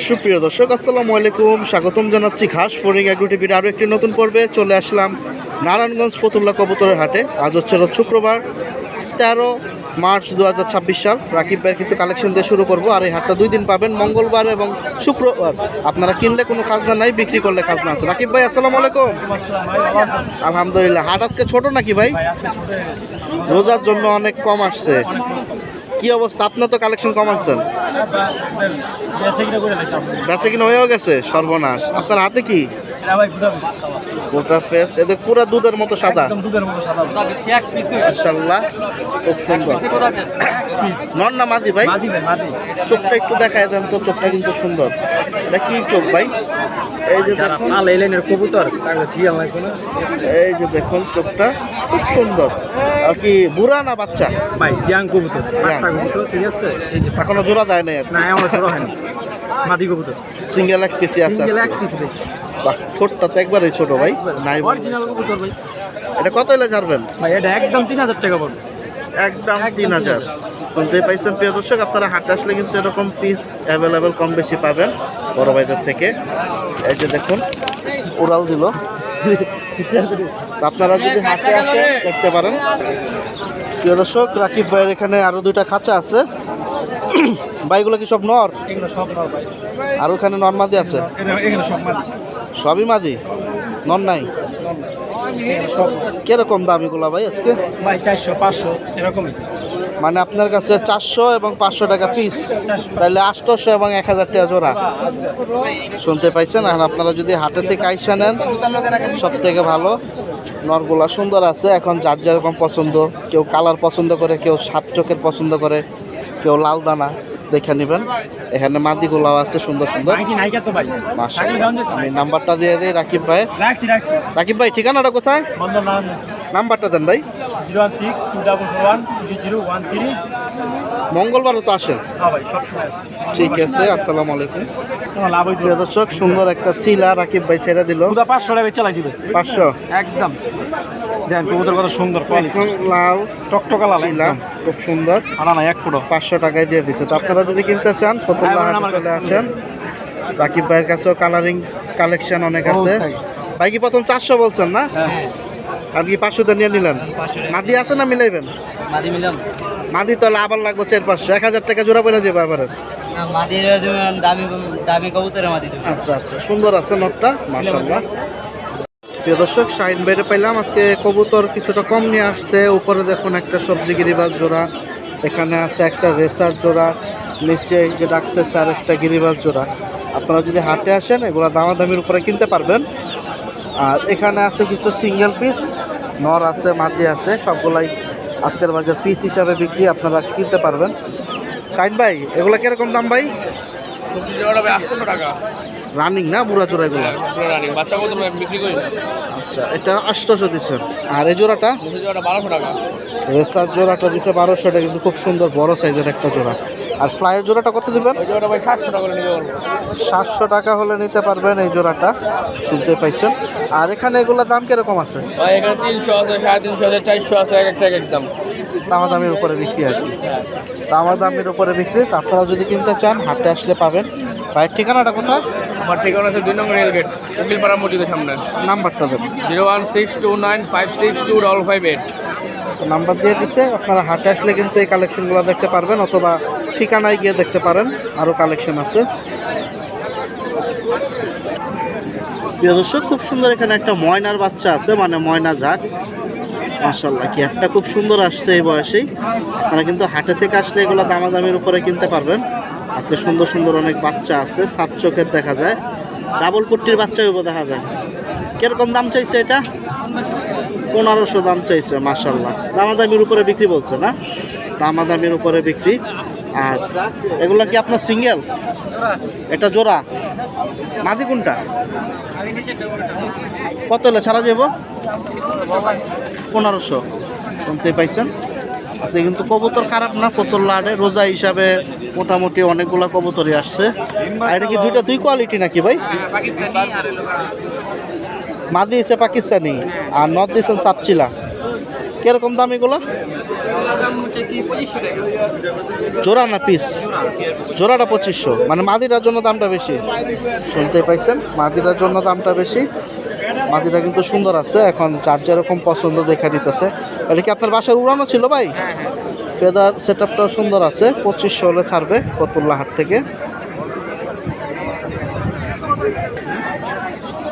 সুপ্রিয় দর্শক আসসালামু আলাইকুম, স্বাগতম জানাচ্ছি ঘাস ফড়িং এগ্রো টিভির আরও একটি নতুন পর্বে। চলে আসলাম নারায়ণগঞ্জ ফতুল্লা কবুতরের হাটে। আজ হচ্ছে শুক্রবার 13 মার্চ 2026 সাল। রাকিব ভাইয়ের কিছু কালেকশন দিয়ে শুরু করব। আর এই হাটটা 2 দিন পাবেন, মঙ্গলবার এবং শুক্রবার। আপনারা কিনলে কোনো খাজনা নাই, বিক্রি করলে খাজনা আছে। রাকিব ভাই আসসালামু আলাইকুম। আলহামদুলিল্লাহ। হাট আজকে ছোট নাকি ভাই? রোজার জন্য অনেক কম আসছে। কি অবস্থা? আপনার তো কালেকশন কম আনছেন, বেচা কিনা হয়েও গেছে। সর্বনাশ। আপনার হাতে কি? গোটা ফেস, এদের পুরো দুধের মতো সাদা। মাশাআল্লাহ, খুব সুন্দর। নর না মাদি ভাই? চোখটা একটু দেখায় দেন তো, চোখটা কিন্তু সুন্দর। এটা কি চোখ ভাই? এই যে কবুতর, এই যে দেখুন চোখটা খুব সুন্দর। আর কি বুড়া না বাচ্চা ভাই? ইয়াং কবুতর, কবুতর ঠিক আছে। এখনো জোড়া দেয় নাই? না এখনো জোড়া হয়নি। মাদি কবুতর সিঙ্গেল এক পিসি আছে। সিঙ্গেল এক পিস বেশি। বাহ, ঠোঁটটা তো একবারই ছোট ভাই, নাই অরিজিনাল কবুতর ভাই। এটা কত হলে ছাড়বেন ভাই? এটা একদম 3000 টাকা পড়বে। একদম 3000। শুনতেই পাইছেন প্রিয় দর্শক, আপনারা হাটে আসলে কিন্তু এরকম পিস অ্যাভেলেবেল কম বেশি পাবেন বড় ভাইদের থেকে। এই যে দেখুন উড়াল দিল। আপনারা যদি হাটে আসেন দেখতে পারেন। প্রিয় দর্শক, রাকিব ভাইয়ের এখানে আরো 2টা খাঁচা আছে। ভাইগুলো কি সব নর? এগুলো সব নর ভাই। আর ওখানে নর মাদি আছে? এগুলো সব মাদি। সবই মাদি, নর নাই? সব কিরকম দাম এগুলো ভাই আজকে? ভাই 400 500 এরকমই। মানে আপনার কাছে 400 এবং 500 টাকা পিস, তাহলে 800 এবং 1000 টাকা জোড়া। শুনতে পাইছেন? আর আপনারা যদি হাটে থেকে আইসা নেন সব থেকে ভালো। নরগুলা সুন্দর আছে। এখন যার যেরকম পছন্দ, কেউ কালার পছন্দ করে, কেউ সাপ চোখের পছন্দ করে, কেউ লাল দানা দেখে নেবেন। এখানে মাদিগুলাও আছে সুন্দর সুন্দর। মাশাআল্লাহ। আমি নাম্বারটা দিয়ে দিই রাকিব ভাই। রাকিব ভাই ঠিকানাটা কোথায়? নাম্বারটা দেন ভাই। 01624412013। মঙ্গলবারও তো আসেন? ঠিক আছে। আসসালামু আলাইকুম। প্রিয় দর্শক, সুন্দর একটা চিলা রাকিব ভাই ছেড়ে দিল। 500 টাকা চালাইছি ভাই। 500 একদম। দেখেন কবুতর কত সুন্দর কোয়ালিটি, লাল টকটকা লাল চিলা, খুব সুন্দর। আনা না 1 ফুটো 500 টাকায় দিয়ে দিচ্ছে। তো আপনারা যদি কিনতে চান ফতুল্লা হাটে চলে আসেন। রাকিব ভাইয়ের কাছেও কালারিং কালেকশন অনেক আছে। ভাই কি প্রথম 400 বলছেন না? আর কি 500 নিয়ে নিলেন? মাদি আছে না মিলাইবেন? মাদি মিলাম। মাদি তাহলে আবার লাগবে 400-500, 1000 টাকা জোড়া পড়ে যাবে এভারেজ। দামি কবুতরের মাদি। আচ্ছা আচ্ছা, সুন্দর আছে নটটা, মাশাআল্লাহ। প্রিয় দর্শক, শাহিন বাইরে পাইলাম আজকে কবুতর কিছুটা কম নিয়ে আসছে। উপরে দেখুন একটা সবজি গিরিবাজ জোড়া, এখানে আছে একটা রেসার জোড়া, নিচে এই যে ডাকতেছে আর একটা গিরিবাজ জোড়া। আপনারা যদি হাটে আসেন এগুলো দামাদামির উপরে কিনতে পারবেন। আর এখানে আছে কিছু সিঙ্গেল পিস, নর আছে মাদি আছে, সবগুলাই আজকের বাজার পিস হিসাবে বিক্রি, আপনারা কিনতে পারবেন। শাহিন ভাই এগুলো কিরকম দাম ভাই? সবজি জোড়া ভাই 800 টাকা। রানিং না বুড়া জোড়া এগুলো? রানিং বাচ্চা কবুতর বিক্রি করি না। আচ্ছা, এটা 800 দিচ্ছেন। আর এই জোড়াটা? জোড়াটা 1200 টাকা। রেসার জোড়াটা দিচ্ছে 1200 টাকা, কিন্তু খুব সুন্দর বড় সাইজের একটা জোড়া। আর ফ্লাইয়ের জোড়াটা কত দিবেন? ওই জোড়াটা ভাই 700 টাকা করে নিতে পারবো। 700 টাকা হলে নিতে পারবেন এই জোড়াটা। শুনতে পাইছেন? আর এখানে এগুলোর দাম কিরকম আছে? ভাই এখানে 300 আছে, 350 আছে, 400 আছে, এক একটা একদম দামাদামির উপরে বিক্রি আর কি। দামাদামির উপরে বিক্রি। তো আপনারা যদি কিনতে চান হাটে আসলে পাবেন। ভাইয়ের ঠিকানাটা কোথায়? আমার ঠিকানা আছে 2 নম্বর রেলগেট, উকিলপাড়া মসজিদের সামনে। নাম্বারটা দেবেন। 01629562558। নাম্বার দিয়ে দিচ্ছে। আপনারা হাটে আসলে কিন্তু এই কালেকশনগুলো দেখতে পারবেন, অথবা ঠিকানায় গিয়ে দেখতে পারেন, আরও কালেকশন আছে। প্রিয় দর্শক, খুব সুন্দর এখানে একটা ময়নার বাচ্চা আছে, মানে ময়না জাত। মাশাআল্লাহ, কি একটা খুব সুন্দর আসছে এই বয়সেই। আপনারা কিন্তু হাটে থেকে আসলে এগুলো দামাদামির উপরে কিনতে পারবেন। আজকে সুন্দর সুন্দর অনেক বাচ্চা আছে, সাপ চোখের দেখা যায়, ডাবল পট্টির বাচ্চাও দেখা যায়। কিরকম দাম চাইছে এটা? 1500 দাম চাইছে। মাশাআল্লাহ, দামাদামির উপরে বিক্রি বলছে না? দামাদামির উপরে বিক্রি। আর এগুলো কি আপনার সিঙ্গেল? এটা জোড়া। মাদি কোনটা? কত হলে ছাড়া যাব? 1500। শুনতে পাইছেন? আজকে কিন্তু কবুতর খারাপ না ফতুল্লা হাটে। রোজা হিসাবে মোটামুটি অনেকগুলো কবুতরই আসছে। আর এটা কি দুই কোয়ালিটি নাকি ভাই? মাদি দিয়েছে পাকিস্তানি আর নর্থ দিয়েছেন সাপচিলা। কিরকম দাম এগুলো? জোড়া না পিস? জোড়াটা 2500, মানে মাদিটার জন্য দামটা বেশি। শুনতে পাইছেন, মাদিটার জন্য দামটা বেশি। মাদিটা কিন্তু সুন্দর আছে, এখন যার যেরকম পছন্দ দেখে নিতেছে। এটা কি আপনার বাসার উড়ানো ছিল ভাই? ফেদার সেট আপটাও সুন্দর আছে। 2500 হলে ছাড়বে ফতুল্লা হাট থেকে।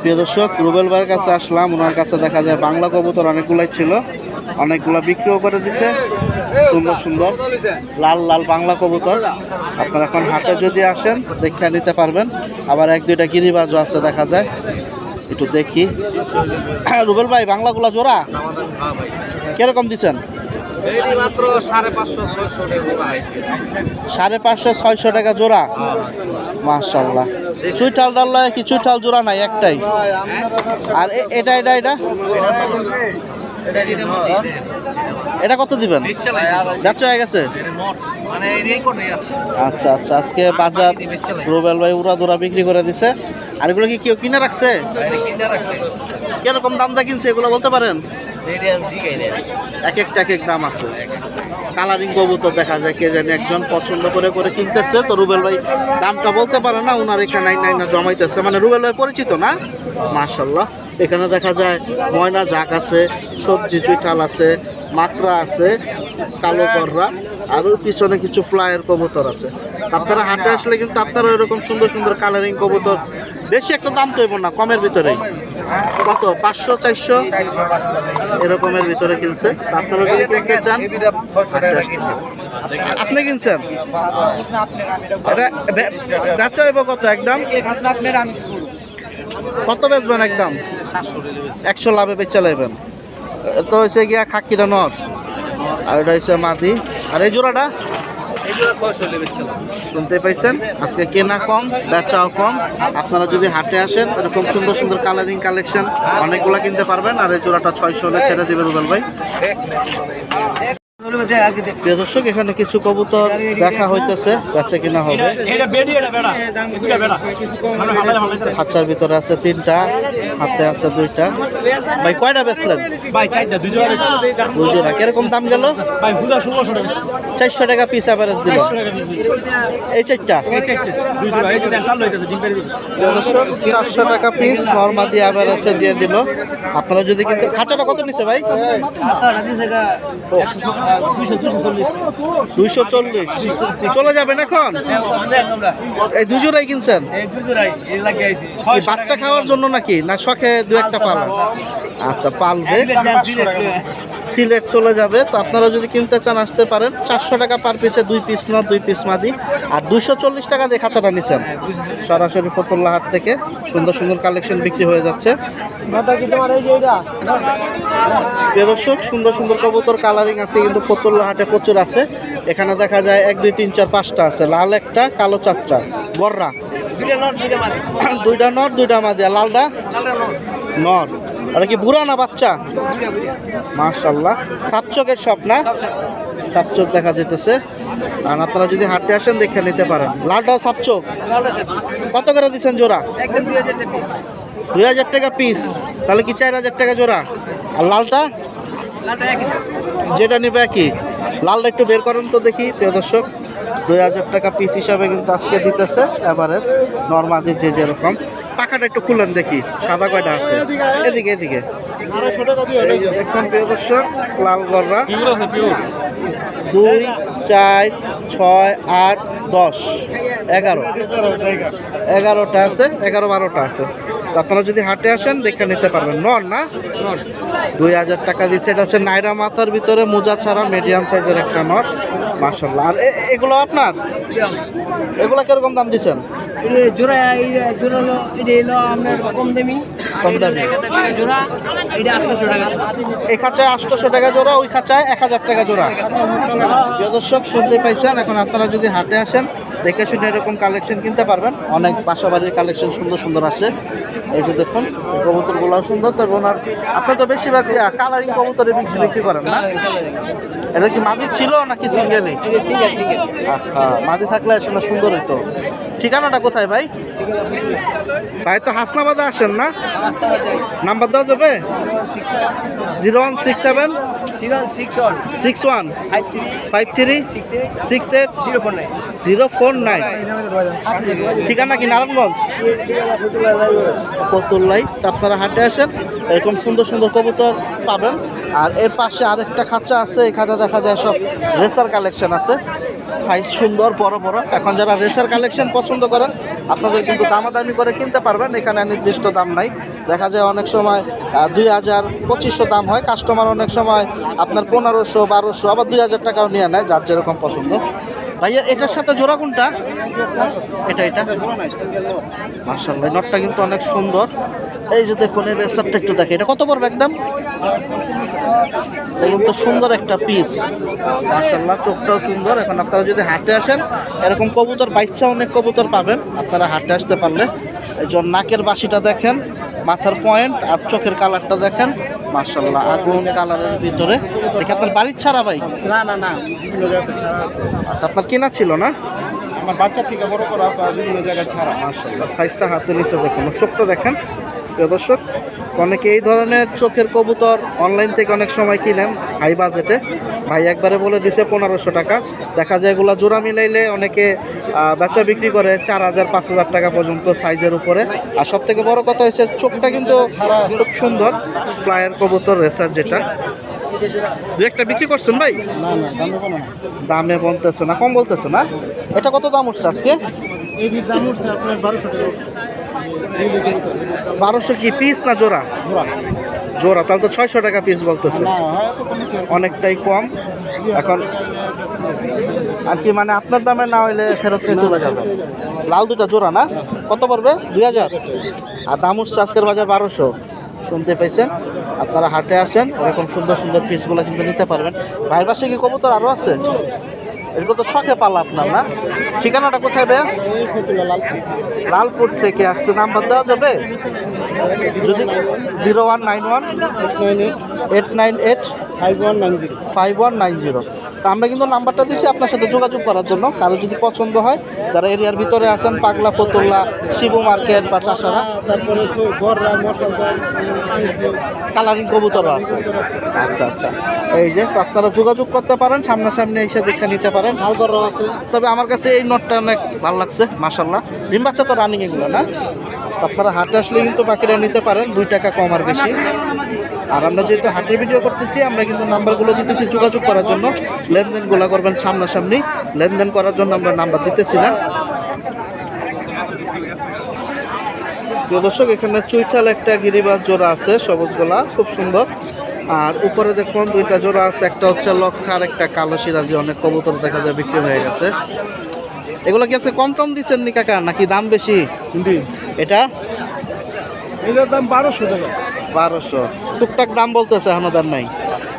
প্রিয় দর্শক, রুবেল ভাইয়ের কাছে আসলাম। ওনার কাছে দেখা যায় বাংলা কবুতর অনেকগুলাই ছিল, অনেকগুলো বিক্রিও করে দিছে। সুন্দর সুন্দর লাল লাল বাংলা কবুতর আপনারা এখন হাটে যদি আসেন দেখে নিতে পারবেন। আবার এক দুইটা গিরিবাজও আছে দেখা যায়, একটু দেখি। রুবেল ভাই, বাংলাগুলা জোড়া কিরকম দিচ্ছেন? মাত্র 550-600 টাকা জোড়া। মাশাআল্লাহ। চুইঠাল ডাল কি চুইঠাল জোড়া নাই, একটাই? আর এটা এটা এটা এটা কত দিবেন? বেচা হয়ে গেছে? আচ্ছা আচ্ছা, আজকে বাজার রুবেল ভাই উড়া দুরা বিক্রি করে দিছে। আর এগুলো কি কেউ কিনে রাখছে? কিরকম দাম দা কিনছে এগুলো বলতে পারেন? এক একটা এক এক দাম আছে। কালারিং কবুতর দেখা যায় কে জানি একজন পছন্দ করে করে কিনতেছে, তো রুবেল ভাই দামটা বলতে পারে না, ওনার এখানে না জমাইতেছে। মানে রুবেল ভাই পরিচিত না? মাশাআল্লাহ। এখানে দেখা যায় ময়না ঝাঁক আছে, সবজি চুইঠাল আছে, মাকড়া আছে, কালো কররা, আর ওর পিছনে কিছু ফ্লাইয়ের কবুতর আছে। আপনারা হাটে আসলে কিন্তু আপনারা এরকম সুন্দর সুন্দর কালারিং কবুতর, বেশি একটা দাম তো না, কমের ভিতরেই। কত? 500-400 এরকমের ভিতরে কিনছে। আপনারা যদি কিনতে চান আপনি কিনছেন, এটা বেচা হইব কত একদম? কত বেচবেন একদম? 100 লাভে বেচা লাইবেন। তো হচ্ছে গিয়া খাকিটা নর, আর এটা হচ্ছে মাদি। আর এই জোড়াটা শুনতে পাইছেন, আজকে কেনা কম বেচাও কম। আপনারা যদি হাটে আসেন এরকম সুন্দর সুন্দর কালারিং কালেকশন অনেকগুলো কিনতে পারবেন। আর এই জোড়াটা 600 হলে ছেড়ে দেবে রুবেল ভাই। প্রিয় দর্শক, এখানে কিছু কবুতর দেখা হইতেছে, বেচা কিনা হবে। খাঁচার ভিতরে আছে 3টা, হাতে আছে 2টা। ভাই কয়টা বেচলেন? ভাই 4টা, 2 জোড়া। 2 জোড়া। কিরকম দাম গেল? ভাই হুদা 1600 টাকা। 400 টাকা পিস অ্যাভারেজ দিল। 400 টাকা পিস। এই 4টা, এই 4টা 2 জোড়া। এই যে দেন কাল লইতেছে ডিম পেরে দিন। প্রিয় দর্শক, 400 টাকা পিস নরমাদি অ্যাভারেজে দিয়ে দিল। আপনারা যদি কিনতে, খাঁচাটা কত নিছে ভাই? 240 চলে যাবেন এখন? এই 2 জোড়াই কিনছেন? এই বাচ্চা খাওয়ার জন্য নাকি, না শখে 2-1টা পালা? আচ্ছা, পালবে, সিলেট চলে যাবে। তো আপনারা যদি কিনতে চান আসতে পারেন। 400 টাকা পার পিসে 2 পিস নর, 2 পিস মাদি। আর 240 টাকা দিয়ে খাঁচাটা নিছেন সরাসরি ফতুল্লা হাট থেকে। সুন্দর সুন্দর কালেকশন বিক্রি হয়ে যাচ্ছে। প্রিয় দর্শক, সুন্দর সুন্দর কবুতর কালারিং আছে কিন্তু ফতুল্লা হাটে প্রচুর আছে। এখানে দেখা যায় 1, 2, 3, 4, 5টা আছে, লাল একটা, কালো 4টা, বড়রা 2টা নর 2টা মাদি। আর লালটা নর। ওটা কি বুড়া না বাচ্চা? মাশাআল্লাহ। সাপচকের সব না? সাপচক দেখা যেতেছে। আর আপনারা যদি হাটে আসেন দেখে নিতে পারেন। লালটাও সাপচক। কত করে দিচ্ছেন জোড়া? 2000 টাকা পিস। তাহলে কি 4000 টাকা জোড়া? আর লালটা যেটা নিবে একই। লালটা একটু বের করেন তো দেখি প্রিয় দর্শক। 2000 টাকা পিস হিসাবে কিন্তু আজকে দিতেছে এভারেজ নরমাদি যে যেরকম। পাখাটা একটু খুলেন দেখি, সাদা কয়টা আছে? এদিকে এদিকে দেখুন প্রিয় দর্শক, লাল গররা 2, 4, 6, 8, 10, 11, 11টা আছে, 11-12টা আছে। তো আপনারা যদি হাটে আসেন দেখে নিতে পারবেন। নর না? 2000 টাকা দিচ্ছে। এটা হচ্ছে নাইরা মাথার ভিতরে মোজা ছাড়া মিডিয়াম সাইজের একটা নর। মাশাআল্লাহ। আর এগুলো আপনার? এগুলো কিরকম দাম দিচ্ছেন? জোড়া হলো আপনার কম দামি। কম দামি জোড়া এটা 800 টাকা। এই খাঁচায় 800 টাকা জোড়া, ওই খাঁচায় 1000 টাকা জোড়া। প্রিয় দর্শক, শুনতে পাইছেন। এখন আপনারা যদি হাটে আসেন দেখে শুনে এরকম কালেকশন কিনতে পারবেন। অনেক বাসাবাড়ির কালেকশন সুন্দর সুন্দর আছে। এই যে দেখুন কবুতরগুলোও সুন্দর। তবে ওনার আপনার তো বেশিরভাগ কালারিং কবুতরে বেশি বিক্রি করেন না? এটা কি মাদি ছিল নাকি সিঙ্গেলই? মাদি থাকলে আসলে সুন্দর হইতো। ঠিকানাটা কোথায় ভাই? ভাই তো হাসনাবাদে আসেন না? নাম্বার দেওয়া যাবে? 0167 61 53 68 049। ঠিকানা কি নারায়ণগঞ্জ? ফতুল্লাই। তো আপনারা হাটে আসেন, এরকম সুন্দর সুন্দর কবুতর পাবেন। আর এর পাশে আরেকটা খাঁচা আছে, এখানে দেখা যায় সব রেসার কালেকশন আছে, সাইজ সুন্দর বড় বড়। এখন যারা রেসার কালেকশন পছন্দ করেন আপনাদের কিন্তু দামাদামি করে কিনতে পারবেন। এখানে নির্দিষ্ট দাম নাই, দেখা যায় অনেক সময় 2000 2500 দাম হয়। কাস্টমার অনেক সময় আপনার 1500 1200 আবার 2000 টাকাও নিয়ে নেয়, যার যেরকম পছন্দ। ভাইয়া এটার সাথে জোড়া কোনটা? এটা মাশাআল্লাহ, নটটা কিন্তু অনেক সুন্দর। এই যে দেখুন এর রেসারটা একটু দেখে, এটা কত পড়বে একদম? দেখুন তো সুন্দর একটা পিস, মাশাআল্লাহ, চোখটাও সুন্দর। এখন আপনারা যদি হাটে আসেন এরকম কবুতর বাচ্চা অনেক কবুতর পাবেন আপনারা হাটে আসতে পারলে। এই যে নাকের বাসিটা দেখেন, মাথার পয়েন্ট আর চোখের কালারটা দেখেন, মাশাআল্লাহ আগুন কালারের ভিতরে। দেখে আপনার বাড়ির ছাড়া ভাই? না বিভিন্ন জায়গাতে ছাড়া আছে। আচ্ছা, আপনার কেনা ছিল না? আমার বাচ্চা থেকে বড় করা বিভিন্ন জায়গায় ছাড়া। মাশাআল্লাহ সাইজটা হাতে নিচে দেখুন, চোখটা দেখেন প্রিয় দর্শক। তো অনেকে এই ধরনের চোখের কবুতর অনলাইন থেকে অনেক সময় কিনেন হাই বাজেটে। ভাই একবারে বলে দিছে 1500 টাকা। দেখা যায় এগুলো জোড়া মিলাইলে অনেকে বেচা বিক্রি করে 4000 5000 টাকা পর্যন্ত সাইজের উপরে। আর সব থেকে বড় কথা হচ্ছে চোখটা কিন্তু খুব সুন্দর, ফ্লায়ার কবুতর রেসার যেটা। দু একটা বিক্রি করছেন ভাই? না দামে কোনো না। দামে বলতেছে না, কম বলতেছে না। এটা কত দাম উঠছে আজকে? এইটির দাম উঠছে আপনার 1200 টাকা উঠছে। 1200 কি পিস না জোড়া? জোড়া, তাহলে তো 600 টাকা পিস বলতেছে, না হয় তো কোনো কি আর অনেকটাই কম। এখন আর কি মানে আপনার দামে না হইলে ফেরত নিয়ে চলে যাবে। লাল দুটা জোড়া না, কত পড়বে? 2000। আর দাম উঠছে আজকের বাজার 1200। শুনতে পাইছেন? আপনারা হাটে আসেন, এরকম সুন্দর সুন্দর পিসগুলো কিন্তু নিতে পারবেন। ভাইয়ের পাশে কি কবুতর আরও আছে? এগুলো তো শখে পালা আপনার না? ঠিকানাটা কোথায় ভাইয়া? লালপুর থেকে আসছে। নাম্বার দেওয়া যাবে যদি? 0191 898 5190। তা আমরা কিন্তু নাম্বারটা দিচ্ছি আপনার সাথে যোগাযোগ করার জন্য। কারো যদি পছন্দ হয়, যারা এরিয়ার ভিতরে আছেন, পাগলা, ফতুল্লা, শিবু মার্কেট বা চাষারা, তারপরে গররা মশলা কালারিং কবুতরও আছে। আচ্ছা, এই যে তো আপনারা যোগাযোগ করতে পারেন, সামনাসামনি এসে দেখে নিতে পারেন। লাল গররা আছে। তবে আমার কাছে এই নটটা অনেক ভালো লাগছে, মাশাআল্লাহ। ডিম বাচ্চা তো রানিং এগুলো না? আপনারা হাটে আসলে কিন্তু পাখিরা নিতে পারেন, 2 টাকা কম আর বেশি। আর আমরা যেহেতু হাটের ভিডিও করতেছি, আমরা কিন্তু নাম্বারগুলো দিতেছি যোগাযোগ করার জন্য। লেনদেনগুলো করবেন সামনাসামনি, লেনদেন করার জন্য আমরা নাম্বার দিতেছি না। প্রিয় দর্শক, এখানে চুইঠাল একটা গিরিবাজ জোড়া আছে, সবুজ গোলা, খুব সুন্দর। আর উপরে দেখুন 2টা জোড়া আছে, একটা হচ্ছে লক্ষা আর একটা কালো সিরাজি। অনেক কবুতর দেখা যায় বিক্রি হয়ে গেছে। এগুলো কি আছে কম টম দিচ্ছেন নি কাকা, নাকি দাম বেশি? এটা এটার দাম 1200 টাকা। 1200 টুকটাক দাম বলতেছে, এখনো দাম নাই।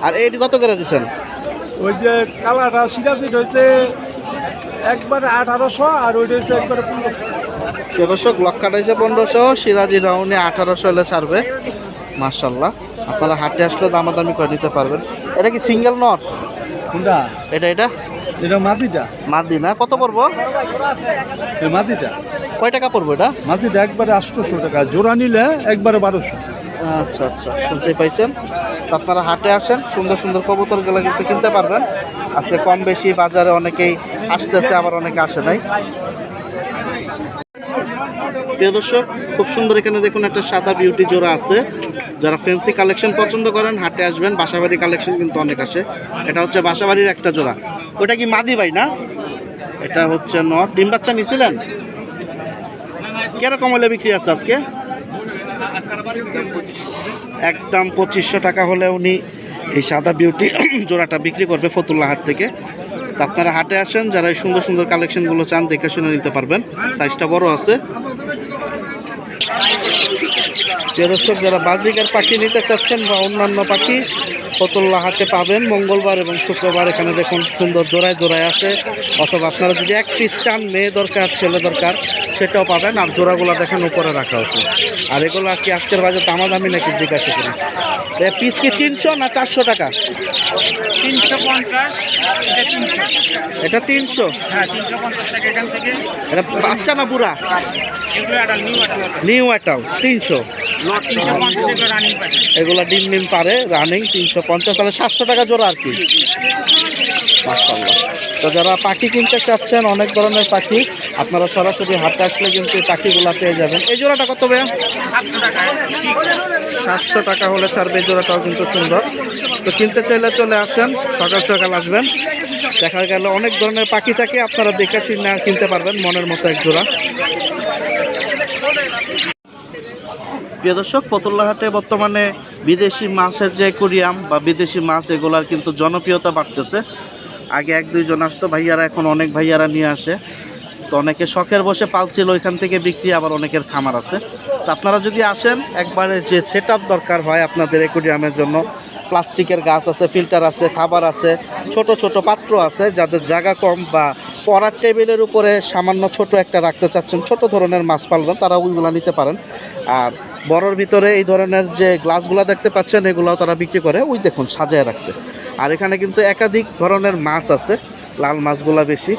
আর এইটি কত করে দিচ্ছেন? ওই যে কালারটা সিরাজি হচ্ছে একবারে 1800 আর ওইটা হচ্ছে একবারে 1500। দর্শক, লক্ষাটা হচ্ছে 1500, সিরাজি রাউন্ডে 1800 হলে ছাড়বে। মাশাআল্লাহ, আপনারা হাটে আসলে দামাদামি করে নিতে পারবেন। এটা কি সিঙ্গেল নট? কোনটা? এটা এটা মাদিটা। মাদি না? কত পড়বো এই মাদিটা কয় টাকা পড়বো এটা? মাদিটা একবারে 800 টাকা, জোড়া নিলে একবারে 1200। আচ্ছা, শুনতেই পাইছেন। তো আপনারা হাটে আসেন, সুন্দর সুন্দর কবুতরগুলো কিন্তু কিনতে পারবেন। আজকে কম বেশি বাজারে অনেকেই আসতেছে, আবার অনেকে আসে নাই। প্রিয় দর্শক, খুব সুন্দর এখানে দেখুন একটা সাদা বিউটি জোড়া আছে। যারা ফ্যান্সি কালেকশন পছন্দ করেন হাটে আসবেন, বাসাবাড়ি কালেকশন কিন্তু অনেক আসে। এটা হচ্ছে বাসাবাড়ির একটা জোড়া। ওটা কি মাদি ভাই না? এটা হচ্ছে নট। ডিম বাচ্চা নিয়েছিলেন? কিরকম হলে বিক্রি আছে আজকে? একদম 2500 টাকা হলে উনি এই সাদা বিউটি জোড়াটা বিক্রি করবে ফতুল্লা হাট থেকে। তো আপনারা হাটে আসেন, যারা এই সুন্দর সুন্দর কালেকশনগুলো চান দেখে শুনে নিতে পারবেন। সাইজটা বড় আছে। প্রিয় দর্শক, যারা বাজিকার পাখি নিতে চাচ্ছেন বা অন্যান্য পাখি ফতুল্লা হাটে পাবেন মঙ্গলবার এবং শুক্রবার। এখানে দেখুন সুন্দর জোড়ায় জোড়ায় আছে, অথবা আপনারা যদি এক পিস চান, মেয়ে দরকার ছেলে দরকার, সেটাও পাবেন। আর জোড়াগুলো দেখেন উপরে রাখা আছে। আর এগুলো কি আজকের বাজার দামাদামি নাকি জিজ্ঞাসা করি? পিস কি 300 না 400 টাকা? 350, এটা 300। হ্যাঁ 350 টাকা এখান থেকে। এটা বাচ্চা না বুড়া? এগুলো একটা নিউ একটা নিউ এটাও 300। 350 এগুলো রানিং পাখি। এগুলো ডিম পারে রানিং 350, তাহলে 700 টাকা জোড়া আর কি। মাশাআল্লাহ। তো যারা পাখি কিনতে চাচ্ছেন, অনেক ধরনের পাখি, আপনারা সরাসরি হাটে আসলে কিন্তু এই পাখিগুলো পেয়ে যাবেন। এই জোড়াটা কত ভাইয়া? 700 টাকা। 700 টাকা হলে ছাড়বে। এই জোড়াটাও কিন্তু সুন্দর। তো কিনতে চাইলে চলে আসেন, সকাল সকাল আসবেন। দেখা গেল অনেক ধরনের পাখি থাকে, আপনারা দেখে চিনে কিনতে পারবেন মনের মতো এক জোড়া। প্রিয় দর্শক, ফতুল্লা হাটে বর্তমানে বিদেশি মাছের যে অ্যাকুরিয়াম বা বিদেশি মাছ, এগুলার কিন্তু জনপ্রিয়তা বাড়তেছে। আগে 1-2 জন আসতো ভাইয়ারা, এখন অনেক ভাইয়ারা নিয়ে আসে। তো অনেকে শখের বসে পালছিল, ওইখান থেকে বিক্রি, আবার অনেকের খামার আছে। তো আপনারা যদি আসেন, একবারে যে সেট দরকার হয় আপনাদের অ্যাকুরিয়ামের জন্য, প্লাস্টিকের গাছ আছে, ফিল্টার আছে, খাবার আছে, ছোট ছোট পাত্র আছে, যাদের জায়গা কম বা পড়ার টেবিলের উপরে সামান্য ছোট একটা রাখতে চাচ্ছেন, ছোট ধরনের মাছ পালবেন, তারা ওইগুলো নিতে পারেন। আর বড়র ভিতরে এই ধরনের যে গ্লাসগুলো দেখতে পাচ্ছেন, এগুলোও তারা বিক্রি করে। ওই দেখুন সাজায় রাখছে। আর এখানে কিন্তু একাধিক ধরনের মাছ আছে, লাল মাছগুলো বেশি।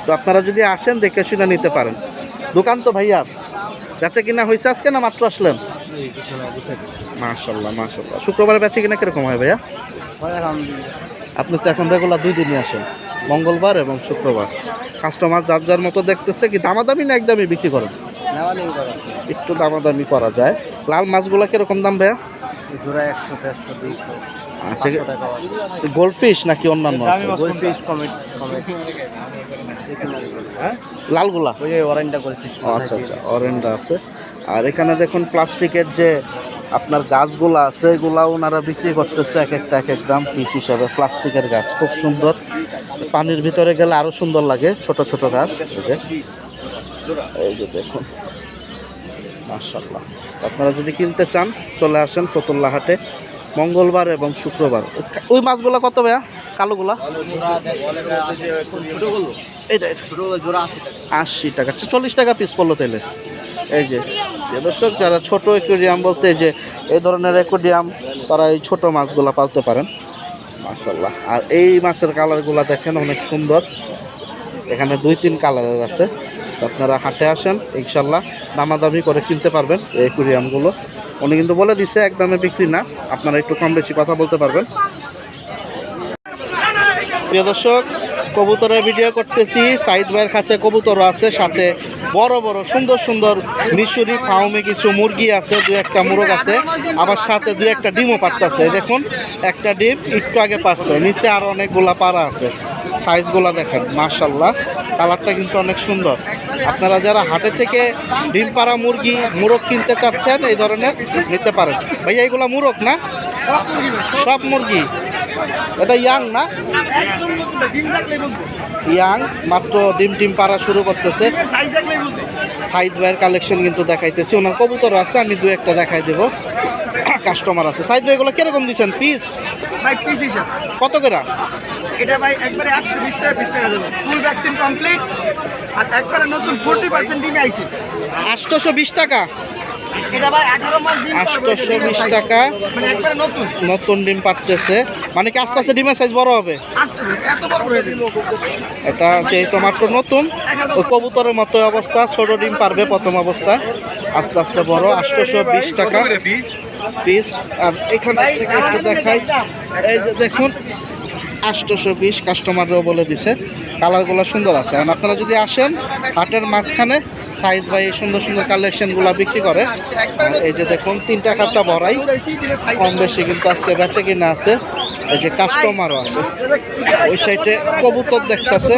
তো আপনারা যদি আসেন, দেখে শুনে নিতে পারেন। দোকান তো ভাইয়ার বেচে কিনা হয়েছে আজকে, না মাত্র আসলেন? মাশাল্লাহ মাশাল্লাহ। শুক্রবারে বেচে কিনা কিরকম হয় ভাইয়া? আপনি তো এখন রেগুলার 2 দিনই আসেন, মঙ্গলবার এবং শুক্রবার। কাস্টমার যার যার মতো দেখতেছে। কি দামাদামি না একদমই বিক্রি করেন? একটু দামাদামি করা যায়। লাল মাছগুলো কিরকম দাম ভাইয়া? জোড়া 100, 150, 200। আচ্ছা, গোল্ডফিশ নাকি অন্যান্য আছে? গোল্ডফিশ কমেট হ্যাঁ, লালগুলা? ওই যে অরেঞ্জটা গোল্ডফিশ। আচ্ছা আচ্ছা, অরেঞ্জটা আছে। আর এখানে দেখুন প্লাস্টিকের যে আপনার গাছগুলো আছে, এগুলা ওনারা বিক্রি করতেছে এক একটা এক এক দাম পিস হিসাবে। প্লাস্টিকের গাছ খুব সুন্দর, পানির ভিতরে গেলে আরো সুন্দর লাগে, ছোট ছোট গাছ। এই যে দেখুন, মাশাআল্লাহ। আপনারা যদি কিনতে চান, চলে আসেন ফতুল্লা হাটে মঙ্গলবার এবং শুক্রবার। ওই মাছগুলো কত ভাইয়া, কালোগুলা? এটা জোড়া 80 টাকা। 40 টাকা পিস পড়লো তাইলে। এই যে দর্শক, যারা ছোট অ্যাকুরিয়াম বলতে যে এই ধরনের অ্যাকুরিয়াম, তারা এই ছোট মাছগুলা পালতে পারেন। মাশাআল্লাহ। আর এই মাছের কালারগুলা দেখেন অনেক সুন্দর। এখানে 2-3 কালারের আছে। তো আপনারা হাটে আসেন, ইনশাল্লাহ দামাদামি করে কিনতে পারবেন এই অ্যাকুরিয়ামগুলো। উনি কিন্তু বলে দিচ্ছে একদমে বিক্রি না, আপনারা একটু কম বেশি কথা বলতে পারবেন। প্রিয় দর্শক, কবুতরের ভিডিও করতেছি। সাইদ ভাইয়ের কাছে কবুতরও আছে, সাথে বড় বড় সুন্দর সুন্দর মিশরি ফাউমে কিছু মুরগি আছে, 2-1টা মুরগ আছে, আবার সাথে 2-1টা ডিমও পারতেছে। দেখুন, একটা ডিম একটু আগে পারছে, নিচে আরও অনেকগুলা পাড়া আছে। সাইজগুলা দেখেন, মাশাআল্লাহ, কালারটা কিন্তু অনেক সুন্দর। আপনারা যারা হাটে থেকে ডিম পাড়া মুরগি মুরগ কিনতে চাচ্ছেন, এই ধরনের নিতে পারেন। ভাইয়া এইগুলা মুরগ না? সব মুরগি? এটা ইয়াং না? ইয়াং, মাত্র ডিম পাড়া শুরু করতেছে। সাইদ ভাইয়ের কালেকশন কিন্তু দেখাইতেছি। ওনার কবুতর আছে, আমি 2-1টা দেখাই দেবো। কাস্টমার আছে। সাইদ ভাই এগুলো কিরকম দিচ্ছেন পিস? কত করে? এটা ভাই একবারে 120 টাকা পিস টাকা দেবো। ফুল ভ্যাকসিন কমপ্লিট আর একবারে নতুন 40% ডিমে আইছে। 820 টাকা। এটা ভাই 18 মাস ডিম পারবে। 820 টাকা মানে একবারে নতুন নতুন ডিম পারতেছে। মানে কি আস্তে আস্তে ডিমের সাইজ বড় হবে? আসতে এত বড় হয়ে যাবে। এটা যেহেতু মাত্র নতুন, ওই কবুতরের মতো অবস্থা, ছোট ডিম পারবে প্রথম অবস্থায়, আস্তে আস্তে বড়। 820 টাকা পিস। আর এখানে থেকে একটু দেখাই, এই যে দেখুন 820, কাস্টমাররাও বলে দিছে। কালারগুলো সুন্দর আছে। আর আপনারা যদি আসেন হাটের মাঝখানে, সাইদ ভাই সুন্দর সুন্দর কালেকশনগুলো বিক্রি করে। আর এই যে দেখুন 3টা খাঁচা ভরাই, কম বেশি কিন্তু আজকে বেচে কিনা আছে। এই যে কাস্টমারও আছে। ওই সাইডে কবুতর দেখতেছে,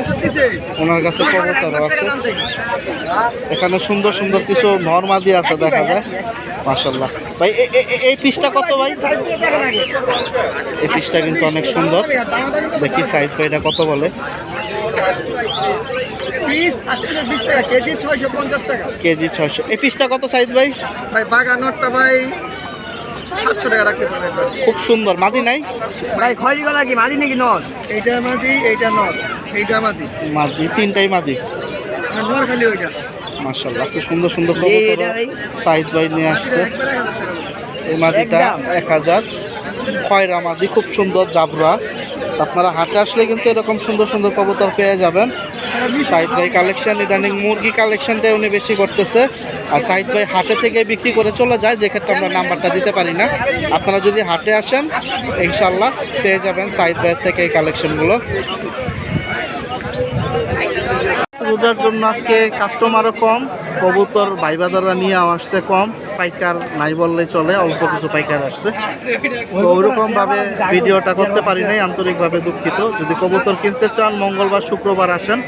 ওনার কাছে কবুতরও আছে। এখানে সুন্দর সুন্দর কিছু নরমাদি আছে দেখা যায়। মাশাআল্লাহ ভাই, এই পিসটা কত ভাই? এই পিসটা কিন্তু অনেক সুন্দর। দেখি সাইদ ভাই এটা কত বলে। পিস 820 টাকা, কেজি 650 টাকা। কেজি 600। এই পিসটা কত সাইজ ভাই? ভাই বাগানোরটা ভাই 700 টাকা রাখতে পারবেন। খুব সুন্দর। মাদি নাই? ভাই খয়রি গলা কি মাদি নাকি নর? এইটা মাদি, এইটা নর, এইটা মাদি। মাদি, তিনটাই মাদি। আর নর খালি ওইটা। মাশাআল্লাহ, আজকে সুন্দর সুন্দর কবুতর সাইদ ভাই নিয়ে আসছে। একবার 1000 টাকা। এই মাদিটা 1000। খয়রা মাদি, খুব সুন্দর জাবরা। আপনারা হাটে আসলে কিন্তু এরকম সুন্দর সুন্দর কবুতর পেয়ে যাবেন। সাইদ ভাই কালেকশন ইদানিং মুরগি কালেকশনটাই উনি বেশি করতেছে, আর সাইদ ভাই হাটে থেকে বিক্রি করে চলে যায়, যে ক্ষেত্রে আমরা নাম্বারটা দিতে পারি না। আপনারা যদি হাটে আসেন ইনশাল্লাহ পেয়ে যাবেন সাইদ ভাইয়ের থেকে এই কালেকশনগুলো। রোজার জন্য আজকে কাস্টমারও কম, কবুতর ভাইবাদাররা নিয়ে আসছে কম, পাইকার নাই বললেই চলে, অল্প কিছু পাইকার আসছে। তো ওইরকমভাবে ভিডিওটা করতে পারি নাই, আন্তরিকভাবে দুঃখিত। যদি কবুতর কিনতে চান মঙ্গলবার শুক্রবার আসেন,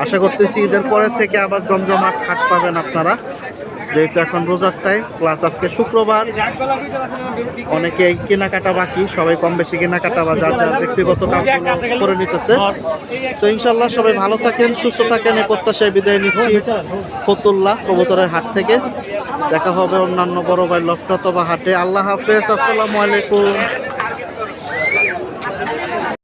আশা করতেছি ঈদের পরের থেকে আবার জমজমাট হাট পাবেন আপনারা, যেহেতু এখন রোজার টাইম প্লাস আজকে শুক্রবার। অনেকে কেনাকাটা বাকি, সবাই কম বেশি কেনাকাটা বা যার যার ব্যক্তিগত কাজগুলো করে নিতেছে। তো ইনশাল্লাহ সবাই ভালো থাকেন, সুস্থ থাকেন, এই প্রত্যাশায় বিদায় নিচ্ছি ফতুল্লাহ কবুতরের হাট থেকে। দেখা হবে অন্যান্য বড় ভাই লফট অথবা হাটে। আল্লাহ হাফেজ, আসসালামু আলাইকুম।